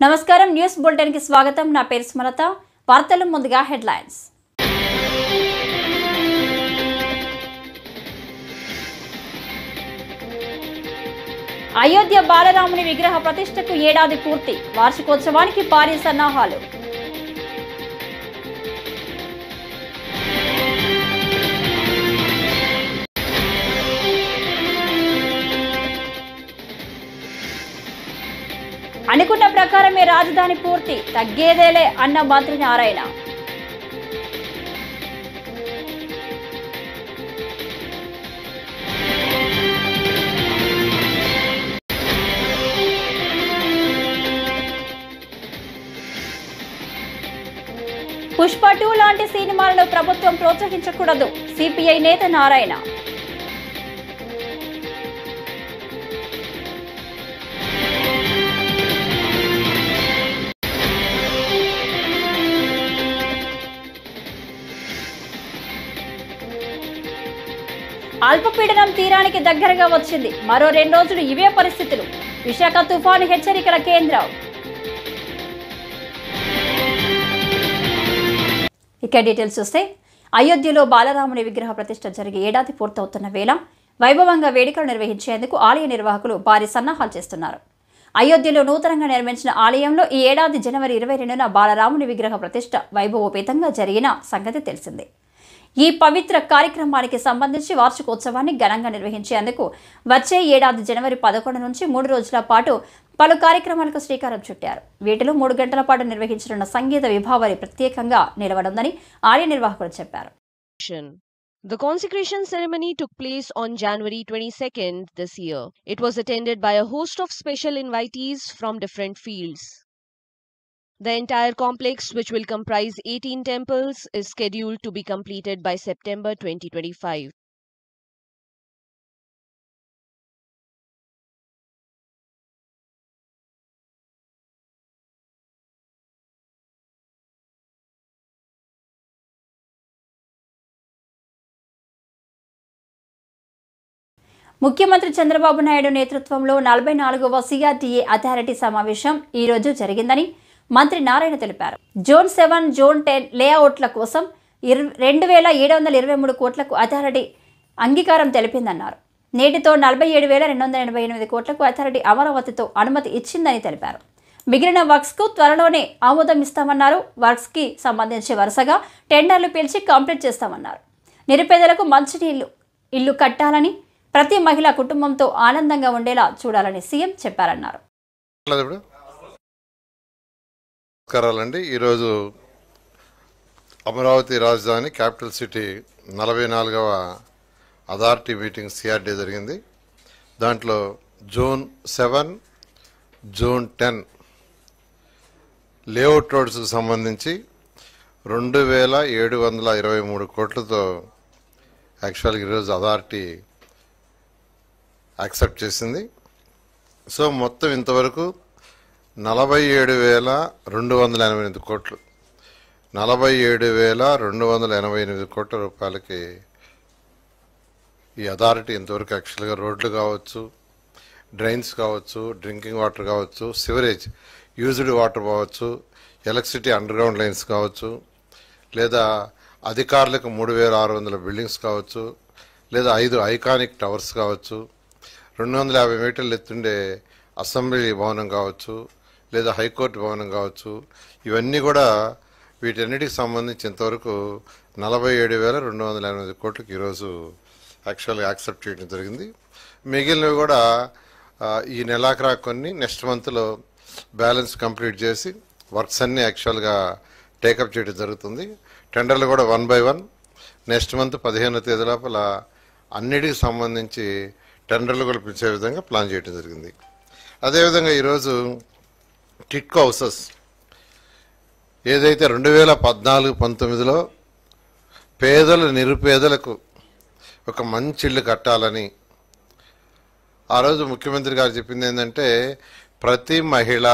నమస్కారం news bulletin కి స్వాగతం నా పేరు స్మరత వార్తల ముందుగా హెడ్లైన్స్ అయోధ్య బాలరాముని విగ్రహ ప్రతిష్టకు ఏడాది పూర్తి వార్షికోత్సవానికి భారీ సన్నాహాలు అనుకున్న ప్రకారమే రాజధాని పూర్తి తగ్గేదేలే అన్న మంత్రి నారాయణ పుష్ప 2 లాంటి సినిమాలను ప్రభుత్వం ప్రోత్సహించకూడదు సిపిఐ నేత నారాయణ అల్పపీడనం తీరానికి దగ్గరగా వచ్చింది మరో 2 రోజులు ఇవే పరిస్థితులు విశాఖ తుఫాను హెచ్చరికల కేంద్రం ఇక డీటెయిల్స్ చూస్తే అయోధ్యలో బాలరాముని విగ్రహ ప్రతిష్ఠ జరిగి ఏడాది పూర్తవుతున్న వేళ వైభవంగా వేడుకలు నిర్వహించేందుకు ఆలయ నిర్వాహకులు భారీ సన్నాహాలు చేస్తున్నారు అయోధ్యలో నూతనంగా నిర్మించిన ఆలయంలో ఈ ఏడాది జనవరి 22న బాలరాముని విగ్రహ ప్రతిష్ఠ వైభవోపేతంగా జరిగిన సంగతి తెలిసిందే ఈ పవిత్ర కార్యక్రమానికి సంబంధించి వార్షికోత్సవాన్ని ఘనంగా నిర్వహించేందుకు వచ్చే ఏడాది జనవరి 11 నుంచి 3 రోజుల పాటు పలు కార్యక్రమాలకు శ్రీకారం చుట్టారు వీటిలో 3 గంటల పాటు నిర్వహించనున్న సంగీత విభావరి ప్రత్యేకంగా నిలవనుందని ఆలయ నిర్వాహకులు చెప్పారు. The consecration ceremony took place on January 22nd this year. It was attended by a host of special invitees from different fields. The entire complex, which will comprise 18 temples, is scheduled to be completed by September 2025. ముఖ్యమంత్రి చంద్రబాబు నాయుడు నేతృత్వంలో 44వ CRTA authority సమావేశం ఈ రోజు జరిగిందని మంత్రి నారాయణ తెలిపారు. Zone 7, zone 10 లేఅవుట్ల కోసం 2,723 కోట్లకు అథారిటీ అంగీకారం తెలిపిందన్నారు. నేటితో 47,288 కోట్లకు అథారిటీ అమరావతితో అనుమతి ఇచ్చిందని తెలిపారు. మిగిలిన వర్క్స్కు త్వరలోనే ఆమోదం ఇస్తామన్నారు. వర్క్స్కి సంబంధించి వరుసగా టెండర్లు పిలిచి కంప్లీట్ చేస్తామన్నారు. నిరుపేదలకు మంచినీళ్లు ఇల్లు కట్టాలని ప్రతి మహిళా కుటుంబంతో ఆనందంగా ఉండేలా చూడాలని సీఎం చెప్పారన్నారు. నమస్కారాలండి. ఈరోజు అమరావతి రాజధాని క్యాపిటల్ సిటీ 44వ అథారిటీ మీటింగ్ సిఆర్డీ జరిగింది. దాంట్లో జోన్ 7, జోన్ 10 లేఅవుట్ రోడ్స్కు సంబంధించి 2,723 కోట్లతో యాక్చువల్గా ఈరోజు అథారిటీ యాక్సెప్ట్ చేసింది. సో మొత్తం ఇంతవరకు 47,288 కోట్లు 47,288 కోట్ల రూపాయలకి ఈ అథారిటీ ఇంతవరకు యాక్చువల్గా రోడ్లు కావచ్చు, డ్రైన్స్ కావచ్చు, డ్రింకింగ్ వాటర్ కావచ్చు, సివరేజ్ యూజ్డ్ వాటర్ కావచ్చు, ఎలక్ట్రిసిటీ అండర్గ్రౌండ్ లైన్స్ కావచ్చు, లేదా అధికారులకు 3,600 బిల్డింగ్స్ కావచ్చు, లేదా 5 ఐకానిక్ టవర్స్ కావచ్చు, 250 మీటర్లు ఎత్తుండే అసెంబ్లీ భవనం కావచ్చు, లేదా హైకోర్టు భవనం కావచ్చు, ఇవన్నీ కూడా వీటన్నిటికి సంబంధించి ఇంతవరకు 47,288 కోట్లకి ఈరోజు యాక్చువల్గా యాక్సెప్ట్ చేయడం జరిగింది. మిగిలినవి కూడా ఈ నెలాఖరా కొన్ని నెక్స్ట్ మంత్లో బ్యాలెన్స్ కంప్లీట్ చేసి వర్క్స్ అన్నీ యాక్చువల్గా టేకప్ చేయడం జరుగుతుంది. టెండర్లు కూడా 1 by 1 నెక్స్ట్ మంత్ 15వ తేదీ లోపల అన్నిటికి సంబంధించి టెండర్లు కూడా పిలిచే విధంగా ప్లాన్ చేయడం జరిగింది. అదేవిధంగా ఈరోజు టిట్కో హౌసెస్ ఏదైతే 2014-19లో పేదలు నిరుపేదలకు ఒక మంచి ఇల్లు కట్టాలని ఆ రోజు ముఖ్యమంత్రి గారు చెప్పింది ఏంటంటే ప్రతి మహిళ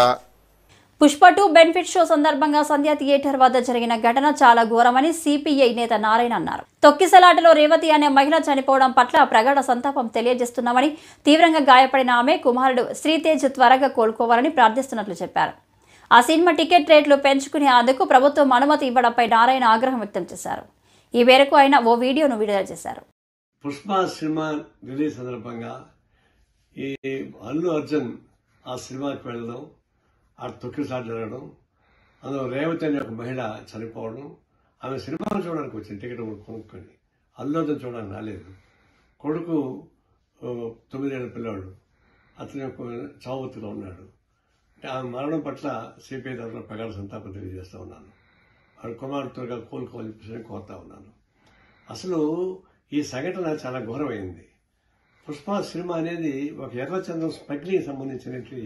పుష్ప 2 బెనిఫిట్ షో సందర్భంగా సంధ్యా థియేటర్ వద్ద జరిగిన ఘటన చాలా ఘోరమని సిపిఐ నేత నారాయణ అన్నారు. తొక్కిసలాటలో రేవతి అనే మహిళ చనిపోవడం పట్ల ప్రగాఢ సంతాపం తెలియజేస్తున్నామని, తీవ్రంగా గాయపడిన ఆమె కుమారుడు శ్రీతేజ్ త్వరగా కోలుకోవాలని ప్రార్థిస్తున్నట్లు చెప్పారు. ఆ సినిమా టికెట్ రేట్లు పెంచుకునేందుకు ప్రభుత్వం అనుమతి ఇవ్వడంపై నారాయణ ఆగ్రహం వ్యక్తం చేశారు. ఈ మేరకు ఆయన ఓ వీడియోను విడుదల చేశారు. పుష్ప సినిమా రిలీజ్ సందర్భంగా ఈ అల్లు అర్జున్ ఆ సినిమాకి వెళ్ళడం, ఆ తొక్కిసాటు జరగడం, అందులో రేవతి అనే ఒక మహిళ చనిపోవడం, ఆమె సినిమాను చూడడానికి వచ్చింది టికెట్ కొనుక్కొని. అల్లు అర్జున్ చూడడానికి రాలేదు. కొడుకు 9 ఏళ్ల పిల్లవాడు, అతని చావుతులో ఉన్నాడు. ఆమె మరణం పట్ల సిపిఐ తరఫున ప్రగాఢ సంతాపం తెలియజేస్తూ ఉన్నాను. వాడి కుమారుడు త్వరగా కోలుకోవాలని చెప్పి కోరుతా ఉన్నాను. అసలు ఈ సంఘటన చాలా ఘోరమైంది. పుష్ప సినిమా అనేది ఒక ఎర్రచంద్రం స్మగ్లింగ్ సంబంధించినటువంటి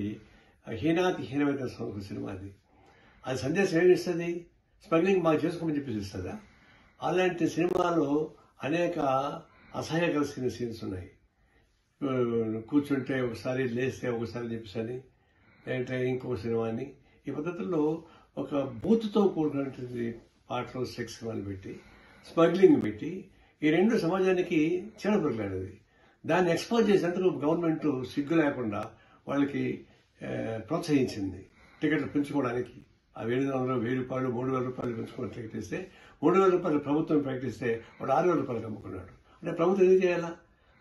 హీనాతి హీనమైన సినిమా. అది సందేశం ఏమి ఇస్తుంది? స్మగ్లింగ్ బాగా చేసుకోమని చెప్పేసి ఇస్తుందా? అలాంటి సినిమాలో అనేక అసహ్యకర సీన్స్ ఉన్నాయి. కూర్చుంటే ఒకసారి, లేస్తే ఒకసారి చెప్పేసి లేదంటే ఇంకో సినిమా అని, ఈ పద్ధతుల్లో ఒక బూత్తో కూడినటువంటి పాటలు, సెక్స్ సినిమాలు పెట్టి, స్మగ్లింగ్ పెట్టి, ఈ రెండు సమాజానికి చీడపురుగులాడేది. దాన్ని ఎక్స్పోజ్ చేసేందుకు గవర్నమెంట్ సిగ్గు లేకుండా వాళ్ళకి ప్రోత్సహించింది టికెట్లు పెంచుకోవడానికి. ఆ 700, 1000 రూపాయలు, 3000 రూపాయలు పెంచుకుని టికెట్ ఇస్తే 3000 రూపాయలు ప్రభుత్వం ప్రకటిస్తే వాడు 6000 రూపాయలకు అమ్ముకున్నాడు. అంటే ప్రభుత్వం ఎందుకు చేయాలా?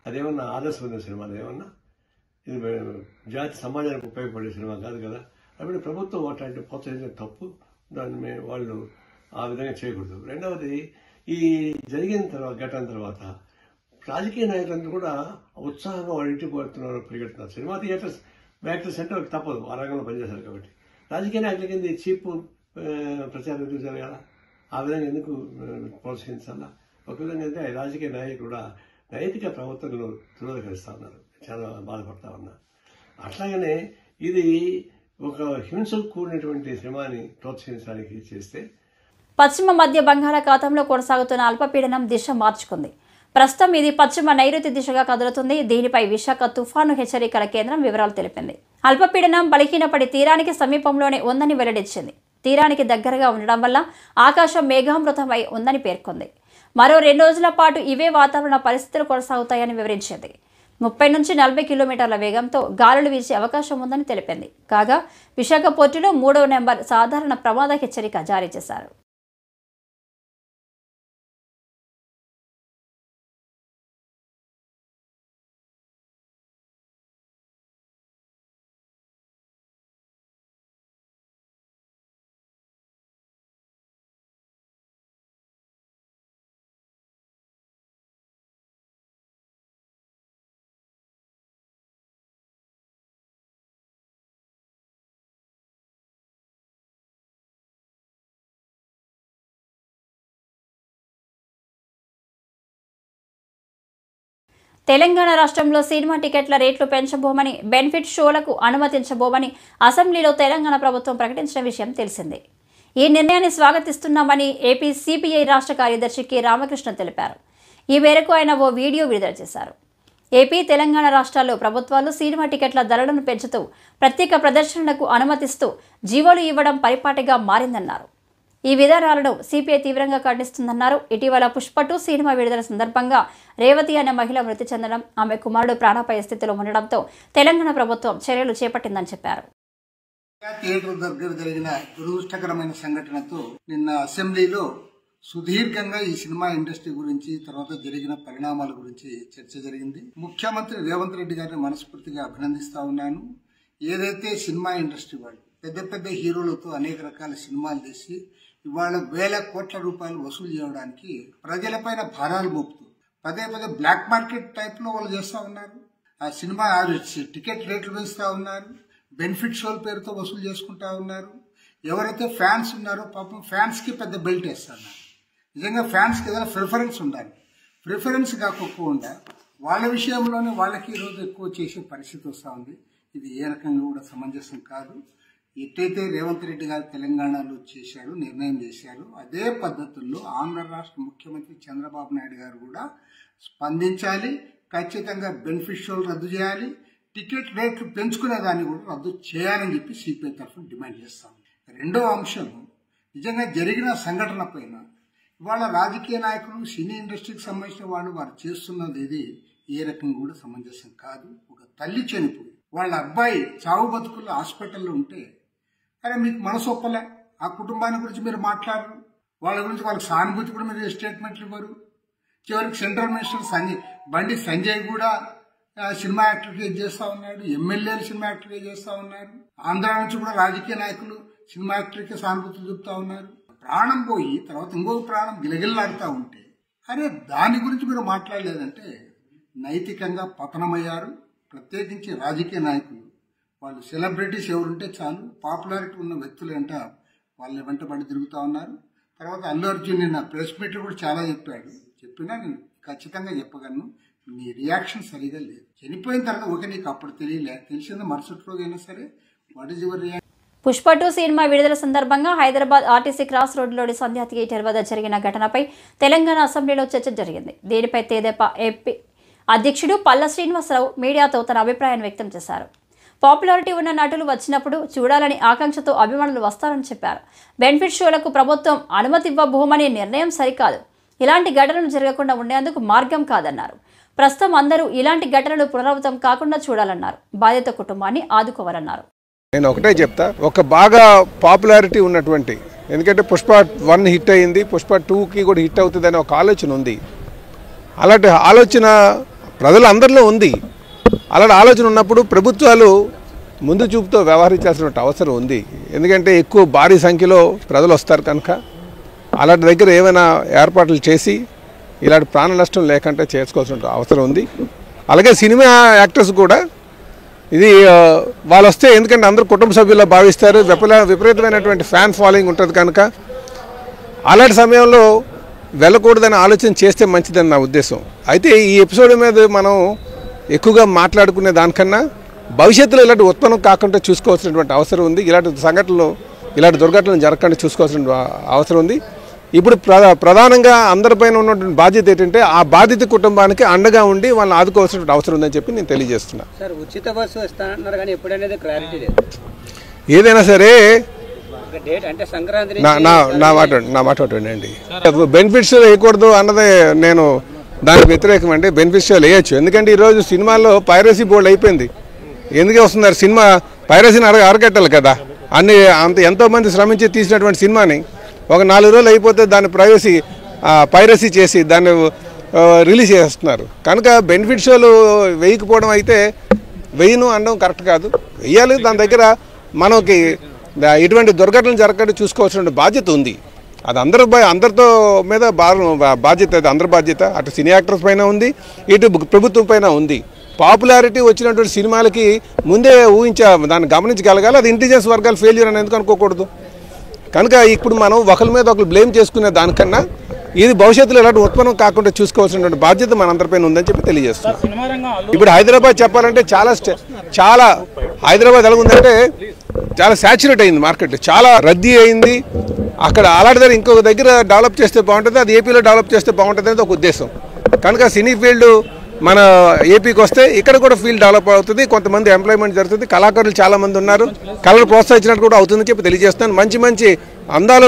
అదేమన్నా ఆదర్శమైన సినిమా? అదేమన్నా ఇది జాతి సమాజానికి ఉపయోగపడే సినిమా కాదు కదా. కాబట్టి ప్రభుత్వం అట్లాంటి ప్రోత్సహించిన తప్పు. దాన్ని వాళ్ళు ఆ విధంగా చేయకూడదు. రెండవది, ఈ జరిగిన ఘటన తర్వాత రాజకీయ నాయకులందరూ కూడా ఉత్సాహంగా వాళ్ళ ఇంటికి పోతున్నారు, పరిగెడుతున్నారు. సినిమా థియేటర్స్, యాక్టర్స్ అంటే తప్పదు, ఆ రంగంలో పనిచేశారు కాబట్టి. రాజకీయ నాయకుల కింద చీప్ ప్రచారం ఎందుకు జరగాల? ఆ విధంగా ఎందుకు ప్రోత్సహించాలా? ఒక విధంగా అంటే రాజకీయ నాయకులు కూడా నైతిక ప్రవర్తనలు తిరోధకరిస్తా ఉన్నారు. చాలా బాధపడతా ఉన్నా. అట్లాగనే ఇది ఒక హింసకు కూడినటువంటి సినిమాని ప్రోత్సహించడానికి చేస్తే. పశ్చిమ మధ్య బంగాళాఖాతంలో కొనసాగుతున్న అల్పపీడనం దిశ మార్చుకుంది. ప్రస్తుతం ఇది పశ్చిమ నైరుతి దిశగా కదులుతుంది. దీనిపై విశాఖ తుఫాను హెచ్చరికల కేంద్రం వివరాలు తెలిపింది. అల్పపీడనం బలహీనపడి తీరానికి సమీపంలోనే ఉందని వెల్లడించింది. తీరానికి దగ్గరగా ఉండడం వల్ల ఆకాశం మేఘామృతమై ఉందని పేర్కొంది. మరో 2 రోజుల పాటు ఇవే వాతావరణ పరిస్థితులు కొనసాగుతాయని వివరించింది. 30 నుంచి 40 కిలోమీటర్ల వేగంతో గాలులు వీచే అవకాశం ఉందని తెలిపింది. కాగా విశాఖ పోర్టులో 3వ నెంబర్ సాధారణ ప్రమాద హెచ్చరిక జారీ చేశారు. తెలంగాణ రాష్ట్రంలో సినిమా టికెట్ల రేట్లు పెంచబోమని, బెనిఫిట్ షోలకు అనుమతించబోమని అసెంబ్లీలో తెలంగాణ ప్రభుత్వం ప్రకటించిన విషయం తెలిసిందే. ఈ నిర్ణయాన్ని స్వాగతిస్తున్నామని ఏపీ సిపిఐ రాష్ట్ర కార్యదర్శి కె రామకృష్ణ తెలిపారు. ఈ మేరకు ఆయన ఓ వీడియో విడుదల చేశారు. ఏపీ, తెలంగాణ రాష్ట్రాల్లో ప్రభుత్వాలు సినిమా టికెట్ల ధరలను పెంచుతూ ప్రత్యేక ప్రదర్శనలకు అనుమతిస్తూ జీవోలు ఇవ్వడం పరిపాటిగా మారిందన్నారు. ఈ విధానాలను సిపిఐ తీవ్రంగా ఖండిస్తుందన్నారు. ఇటీవల పుష్ప 2 సినిమా విడుదల సందర్భంగా రేవతి అనే మహిళ మృతి చెందడం, ఆమె కుమారుడు ప్రాణాపాయ స్థితిలో ఉండడంతో తెలంగాణ ప్రభుత్వం చర్యలు చేపట్టిందని చెప్పారు. థియేటర్ దగ్గర జరిగిన దురదృష్టకరమైన సంఘటనతో నిన్న అసెంబ్లీలో సుదీర్ఘంగా ఈ సినిమా ఇండస్ట్రీ గురించి, తర్వాత జరిగిన పరిణామాల గురించి చర్చ జరిగింది. ముఖ్యమంత్రి రేవంత్ రెడ్డి గారిని మనస్ఫూర్తిగా అభినందిస్తా ఉన్నాను. ఏదైతే సినిమా ఇండస్ట్రీ వాళ్ళు పెద్ద పెద్ద హీరోలతో అనేక రకాల సినిమాలు తీసి ఇవాళ వేల కోట్ల రూపాయలు వసూలు చేయడానికి ప్రజలపైన భారాలు మోపుతూ పదే పదే బ్లాక్ మార్కెట్ టైప్ లో వాళ్ళు చేస్తా ఉన్నారు. ఆ సినిమా టికెట్ రేట్లు పెంచుతా ఉన్నారు. బెనిఫిట్ షోల పేరుతో వసూలు చేసుకుంటా ఉన్నారు. ఎవరైతే ఫ్యాన్స్ ఉన్నారో పాపం ఫ్యాన్స్ కి పెద్ద బెల్ట్ వేస్తున్నారు. నిజంగా ఫ్యాన్స్ కి ఏదైనా ప్రిఫరెన్స్ ఉండాలి. ప్రిఫరెన్స్ కాకపోకుండా వాళ్ళ విషయంలోనే వాళ్ళకి ఈరోజు ఎక్కువ చేసే పరిస్థితి వస్తూ ఉంది. ఇది ఏ రకంగా కూడా సమంజసం కాదు. ఎట్టయితే రేవంత్ రెడ్డి గారు తెలంగాణలో చేశాడు, నిర్ణయం చేశారు, అదే పద్ధతుల్లో ఆంధ్ర రాష్ట్ర ముఖ్యమంత్రి చంద్రబాబు నాయుడు గారు కూడా స్పందించాలి. ఖచ్చితంగా బెనిఫిట్ షోలు రద్దు చేయాలి. టికెట్ రేట్లు పెంచుకునే దాన్ని కూడా రద్దు చేయాలని చెప్పి సిపిఐ తరఫున డిమాండ్ చేస్తాం. రెండవ అంశం, నిజంగా జరిగిన సంఘటన పైన ఇవాళ రాజకీయ నాయకులు, సినీ ఇండస్ట్రీకి సంబంధించిన వారు చేస్తున్నది ఇది ఏ రకంగా కూడా సమంజసం కాదు. ఒక తల్లి చనిపోయి వాళ్ళ అబ్బాయి చావు బతుకుల్లో హాస్పిటల్లో ఉంటే అరే మీకు మనసు ఒప్పలే, ఆ కుటుంబాన్ని గురించి మీరు మాట్లాడరు, వాళ్ళ గురించి వాళ్ళకి సానుభూతి కూడా మీరు స్టేట్మెంట్లు ఇవ్వరు. చివరికి సెంట్రల్ మినిస్టర్ బండి సంజయ్ కూడా సినిమా యాక్టివిటీ చేస్తా ఉన్నాడు, ఎమ్మెల్యేలు సినిమా యాక్టివిటీ చేస్తా ఉన్నారు, ఆంధ్ర నుంచి కూడా రాజకీయ నాయకులు సినిమా యాక్టివిటీకి సానుభూతులు చెప్తా ఉన్నారు. ప్రాణం పోయి తర్వాత ఇంకొక ప్రాణం గిలగిల్లాడుతూ ఉంటే అరే దాని గురించి మీరు మాట్లాడలేదంటే నైతికంగా పతనమయ్యారు. ప్రత్యేకించి రాజకీయ నాయకులు, వాళ్ళు సెలబ్రిటీస్ ఎవరుంటే చాలు, పాపులారిటీ ఉన్న వ్యక్తులు వెంట వాళ్ళ వెంటబడి తిరుగుతూ ఉన్నారు. తర్వాత అల్లు అర్జున్ నిన్న ప్రెస్ మీట్ కూడా చాలా చెప్పినా నేను ఖచ్చితంగా చెప్పగలను, నీ రియాక్షన్ సరిగా లేదు. చనిపోయిన తర్వాత ఓకే నీకు అప్పుడు తెలిసింది మరుసటి రోజైనా సరే, what is your reaction? Pushpa 2 cinema విడుదల సందర్భంగా హైదరాబాద్ ఆర్టీసీ క్రాస్ రోడ్లోని సంధ్యా థియేటర్ వద్ద జరిగిన ఘటనపై తెలంగాణ అసెంబ్లీలో చర్చ జరిగింది. దీనిపై తెదేపా ఏపీ అధ్యక్షుడు పల్ల శ్రీనివాసరావు మీడియాతో తన అభిప్రాయాన్ని వ్యక్తం చేశారు. పాపులారిటీ ఉన్న నటులు వచ్చినప్పుడు చూడాలని ఆకాంక్షతో అభిమానులు వస్తారని చెప్పారు. బెనిఫిట్ షోలకు ప్రభుత్వం అనుమతి ఇవ్వబోమనే నిర్ణయం సరికాదు, ఇలాంటి ఘటనలు జరగకుండా ఉండేందుకు మార్గం కాదన్నారు. ప్రస్తుతం అందరూ ఇలాంటి ఘటనలు పునరావృతం కాకుండా చూడాలన్నారు. బాధిత కుటుంబాన్ని ఆదుకోవాలన్నారు. నేను ఒకటే చెప్తా, ఒక బాగా పాపులారిటీ ఉన్నటువంటి, ఎందుకంటే పుష్ప 1 హిట్ అయింది, పుష్ప 2కి కూడా హిట్ అవుతుందనే ఒక ఆలోచన ఉంది. అలాంటి ఆలోచన ప్రజలందరిలో ఉంది. అలాంటి ఆలోచన ఉన్నప్పుడు ప్రభుత్వాలు ముందు చూపుతో వ్యవహరించాల్సిన అవసరం ఉంది. ఎందుకంటే ఎక్కువ భారీ సంఖ్యలో ప్రజలు వస్తారు కనుక అలాంటి దగ్గర ఏమైనా ఏర్పాట్లు చేసి ఇలాంటి ప్రాణ నష్టం లేకుండా చేసుకోవాల్సిన అవసరం ఉంది. అలాగే సినిమా యాక్టర్స్ కూడా ఇది వాళ్ళు వస్తే, ఎందుకంటే అందరూ కుటుంబ సభ్యుల్లో భావిస్తారు, విపరీతమైనటువంటి ఫ్యాన్ ఫాలోయింగ్ ఉంటుంది కనుక అలాంటి సమయంలో వెళ్ళకూడదని ఆలోచన చేస్తే మంచిదని నా ఉద్దేశం. అయితే ఈ ఎపిసోడ్ మీద మనం ఎక్కువగా మాట్లాడుకునే దానికన్నా భవిష్యత్తులో ఇలాంటి ఉత్పన్నం కాకుండా చూసుకోవాల్సినటువంటి అవసరం ఉంది. ఇలాంటి దుర్ఘటనలు జరగకుండా చూసుకోవాల్సిన అవసరం ఉంది. ఇప్పుడు ప్రధానంగా అందరిపైన ఉన్నటువంటి బాధ్యత ఏంటంటే ఆ బాధిత కుటుంబానికి అండగా ఉండి వాళ్ళని ఆదుకోవాల్సిన అవసరం ఉందని చెప్పి నేను తెలియజేస్తున్నా. సార్, ఉచిత బస్సు ఇస్తానన్నారు కానీ ఎప్పుడనేది క్లారిటీ లేదు. ఏదైనా సరే డేట్ అంటే సంక్రాంతి నా మాట అండి, బెనిఫిట్స్ వేయకూడదు అన్నదే నేను దానికి వ్యతిరేకం అండి. బెనిఫిట్స్ వేయచ్చు, ఎందుకంటే ఈరోజు సినిమాల్లో పైరసీ బోర్డు అయిపోయింది. ఎందుకే వస్తున్నారు, సినిమా పైరసీని అరగట్టాలి కదా. ఎంతోమంది శ్రమించి తీసినటువంటి సినిమాని ఒక 4 రోజులు అయిపోతే దాన్ని పైరసీ చేసి దాన్ని రిలీజ్ చేస్తున్నారు. కనుక బెనిఫిట్ షోలు వేయకపోవడం అయితే వేయను అనడం కరెక్ట్ కాదు, వేయాలి. దాని దగ్గర మనకి ఇటువంటి దుర్ఘటనలు జరగకుండా చూసుకోవాల్సిన బాధ్యత ఉంది. అది అందరితో మీద బాధ్యత, అది అందరి బాధ్యత. అటు సినీ యాక్టర్స్ పైన ఉంది, ఇటు ప్రభుత్వం పైన ఉంది. పాపులారిటీ వచ్చినటువంటి సినిమాలకి ముందే దాన్ని గమనించగలగాలి. అది ఇంటెలిజెన్స్ వర్గాలు ఫెయిల్యూర్ అని ఎందుకు అనుకోకూడదు. కనుక ఇప్పుడు మనం ఒకరి మీద ఒకరు బ్లేమ్ చేసుకునే దానికన్నా ఇది భవిష్యత్తులో ఎలాంటి ఉత్పన్నం కాకుండా చూసుకోవాల్సినటువంటి బాధ్యత మనందరిపైన ఉందని చెప్పి తెలియజేస్తున్నాం. ఇప్పుడు హైదరాబాద్ చెప్పాలంటే చాలా హైదరాబాద్ ఎలా ఉందంటే చాలా సాచురేట్ అయింది, మార్కెట్ చాలా రద్దీ అయింది. అక్కడ అలాంటి దగ్గర ఇంకొక దగ్గర డెవలప్ చేస్తే బాగుంటుంది, అది ఏపీలో డెవలప్ చేస్తే బాగుంటుంది అనేది ఒక ఉద్దేశం. కనుక సినీ ఫీల్డ్ మన ఏపీకి వస్తే ఇక్కడ కూడా ఫీల్డ్ డెవలప్ అవుతుంది, కొంతమంది ఎంప్లాయ్మెంట్ జరుగుతుంది, కళాకారులు చాలామంది ఉన్నారు, కళలు ప్రోత్సహించినట్టు కూడా అవుతుందని చెప్పి తెలియజేస్తాను. మంచి అందాలు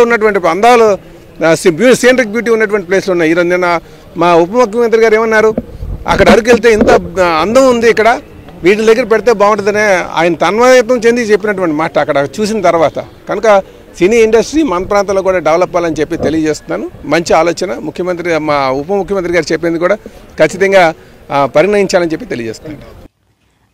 సీనరిక్ బ్యూటీ ఉన్నటువంటి ప్లేస్లు ఉన్నాయి. ఈరోజు నిన్న మా ఉప ముఖ్యమంత్రి గారు ఏమన్నారు, అక్కడ అరకెళ్తే ఇంత అందం ఉంది, ఇక్కడ వీటి దగ్గర పెడితే బాగుంటుందనే ఆయన తన్మయత్వం చెంది చెప్పినటువంటి మాట అక్కడ చూసిన తర్వాత. కనుక సినీ ఇండస్ట్రీ మన ప్రాంతంలో కూడా డెవలప్ అవ్వాలని చెప్పి తెలియజేస్తున్నాను. మంచి ఆలోచన, మా ఉప ముఖ్యమంత్రి గారు చెప్పింది కూడా ఖచ్చితంగా పరిగణించాలని చెప్పి తెలియజేస్తున్నాను.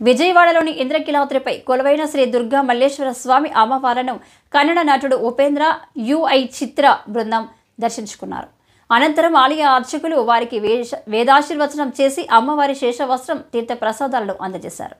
విజయవాడలోని ఇంద్రకీలాద్రిపై కొలువైన శ్రీ దుర్గా మల్లేశ్వర స్వామి అమ్మవార్లను కన్నడ నటుడు ఉపేంద్ర యుఐ చిత్ర బృందం దర్శించుకున్నారు. అనంతరం ఆలయ అర్చకులు వారికి వేదాశీర్వచనం చేసి అమ్మవారి శేషవస్త్రం, తీర్థ ప్రసాదాలను అందజేశారు.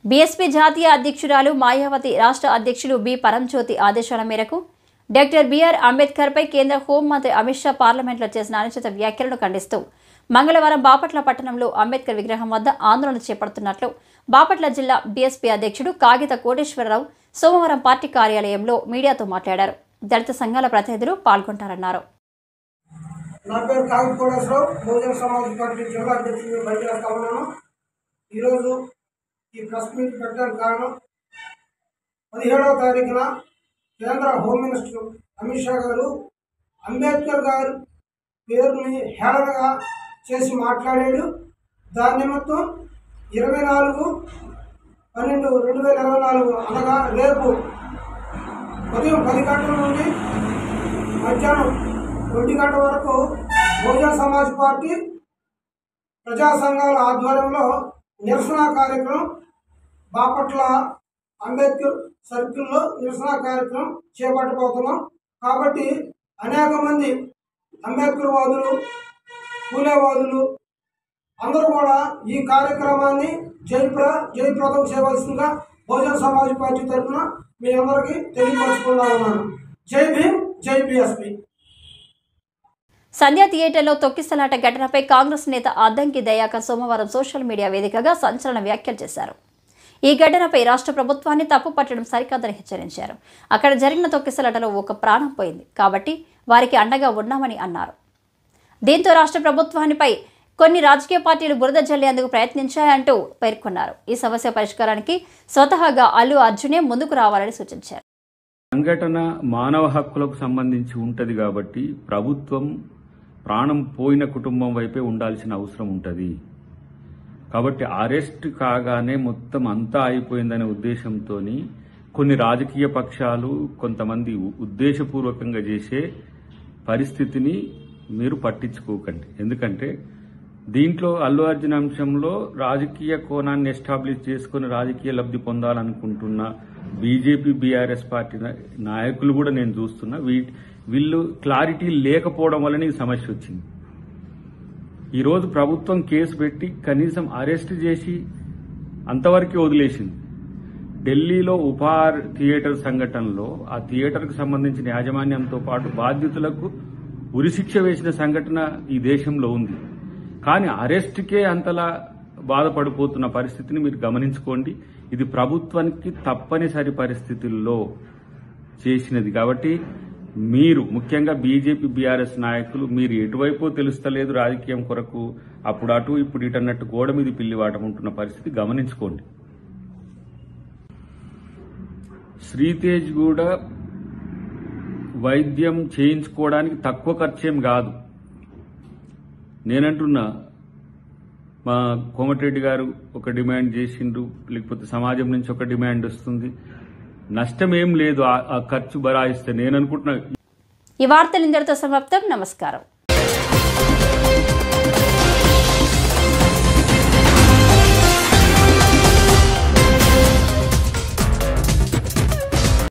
బీఎస్పీ జాతీయ అధ్యక్షురాలు మాయావతి రాష్ట్ర అధ్యక్షులు బి పరంజ్యోతి ఆదేశాల మేరకు డాక్టర్ బిఆర్ అంబేద్కర్పై కేంద్ర హోంమంత్రి అమిత్ షా పార్లమెంట్లో చేసిన అనుచిత వ్యాఖ్యలను ఖండిస్తూ మంగళవారం బాపట్ల పట్టణంలో అంబేద్కర్ విగ్రహం వద్ద ఆందోళన చేపడుతున్నట్లు బాపట్ల జిల్లా బీఎస్పీ అధ్యక్షుడు కాగిత కోటేశ్వరరావు సోమవారం పార్టీ కార్యాలయంలో మీడియాతో మాట్లాడారు. దళిత సంఘాల ప్రతినిధులు పాల్గొంటారన్నారు. నా పేరు కాగిత కోటేశ్వరరావు, బహుజన సమాజ్ పార్టీ జిల్లా అధ్యక్షుడిగా పనిచేస్తా ఉన్నాను. ఈరోజు ఈ ప్రెస్ మీట్ పెట్టడానికి కారణం 17వ తారీఖున కేంద్ర హోమ్ మినిస్టర్ అమిత్ షా గారు అంబేద్కర్ గారి పేరుని హేళనగా చేసి మాట్లాడాడు. దాని నిమిత్తం 24/12/2024 అనగా రేపు ఉదయం 10 గంటల నుండి మధ్యాహ్నం 1 గంట వరకు బహుజన సమాజ్ పార్టీ ప్రజా సంఘాల ఆధ్వర్యంలో నిరసన కార్యక్రమం బాపట్ల అంబేద్కర్ సర్కిల్లో నిరసన కార్యక్రమం చేపట్టబోతున్నాం. కాబట్టి అనేక మంది అంబేద్కర్ వాదులు, పూలేవాదులు అందరూ కూడా ఈ కార్యక్రమాన్ని జయప్రదం చేయవలసిందిగా బహుజన సమాజ్ పార్టీ తరఫున మీ అందరికీ తెలియపరచుకుంటా ఉన్నాను. జై భీమ్, జై బీఎస్పీ. సంధ్యా థియేటర్లో తొక్కిసలాట ఘటనపై కాంగ్రెస్ నేత అద్దంకి దయాకర్ సోమవారం సోషల్ మీడియా వేదికగా సంచలన వ్యాఖ్యలు చేశారు. ఈ ఘటనపై రాష్ట్ర ప్రభుత్వాన్ని తప్పు పట్టడం సరికాదని హెచ్చరించారు. అక్కడ జరిగిన తొక్కిసలాటలో ఒక ప్రాణం పోయింది కాబట్టి వారికి అండగా ఉన్నామని అన్నారు. దీంతో రాష్ట్ర ప్రభుత్వానిపై కొన్ని రాజకీయ పార్టీలు బురద జల్లేందుకు ప్రయత్నించాయంటూ పేర్కొన్నారు. ఈ సమస్య పరిష్కారానికి స్వతహాగా అల్లు అర్జునే ముందుకు రావాలని సూచించారు. సంఘటన మానవ హక్కులకు సంబంధించి ఉంటది కాబట్టి ప్రభుత్వం ప్రాణం పోయిన కుటుంబం వైపే ఉండాల్సిన అవసరం ఉంటుంది. కాబట్టి అరెస్ట్ కాగానే మొత్తం అంతా అయిపోయిందనే ఉద్దేశంతో కొన్ని రాజకీయ పక్షాలు కొంతమంది ఉద్దేశపూర్వకంగా చేసే పరిస్థితిని మీరు పట్టించుకోకండి. ఎందుకంటే దీంట్లో అల్లు అర్జున్ అంశంలో రాజకీయ కోణాన్ని ఎస్టాబ్లిష్ చేసుకుని రాజకీయ లబ్ధి పొందాలనుకుంటున్న బీజేపీ, బీఆర్ఎస్ పార్టీ నాయకులు కూడా నేను చూస్తున్నా. వీళ్ళు క్లారిటీ లేకపోవడం వల్లనే ఈ సమస్య వచ్చింది. ఈరోజు ప్రభుత్వం కేసు పెట్టి కనీసం అరెస్ట్ చేసి అంతవరకే వదిలేసింది. ఢిల్లీలో ఉపహార్ థియేటర్ సంఘటనలో ఆ థియేటర్కు సంబంధించిన యాజమాన్యంతో పాటు బాధ్యతలకు ఉరిశిక్ష వేసిన సంఘటన ఈ దేశంలో ఉంది. కానీ అరెస్ట్కే అంతలా బాధపడిపోతున్న పరిస్థితిని మీరు గమనించుకోండి. ఇది ప్రభుత్వానికి తప్పనిసరి పరిస్థితుల్లో చేసినది. కాబట్టి మీరు ముఖ్యంగా బీజేపీ, బీఆర్ఎస్ నాయకులు మీరు ఎటువైపో తెలుస్తలేదు రాజకీయం కొరకు, అప్పుడు అటు ఇప్పుడు ఇటు అన్నట్టు గోడ మీద పిల్లివాటం ఉంటున్న పరిస్థితి గమనించుకోండి. శ్రీతేజ్ కూడా వైద్యం చేయించుకోవడానికి తక్కువ ఖర్చేం కాదు. నేనంటున్నా మా కోమటిరెడ్డి గారు ఒక డిమాండ్ చేసిండ్రు, లేకపోతే సమాజం నుంచి ఒక డిమాండ్ వస్తుంది. నష్టం ఏం లేదు ఆ ఖర్చు బరాయిస్తే. నేను అనుకుంటున్నా. ఈ వార్తలు ఇంతటితో సమాప్తం. నమస్కారం.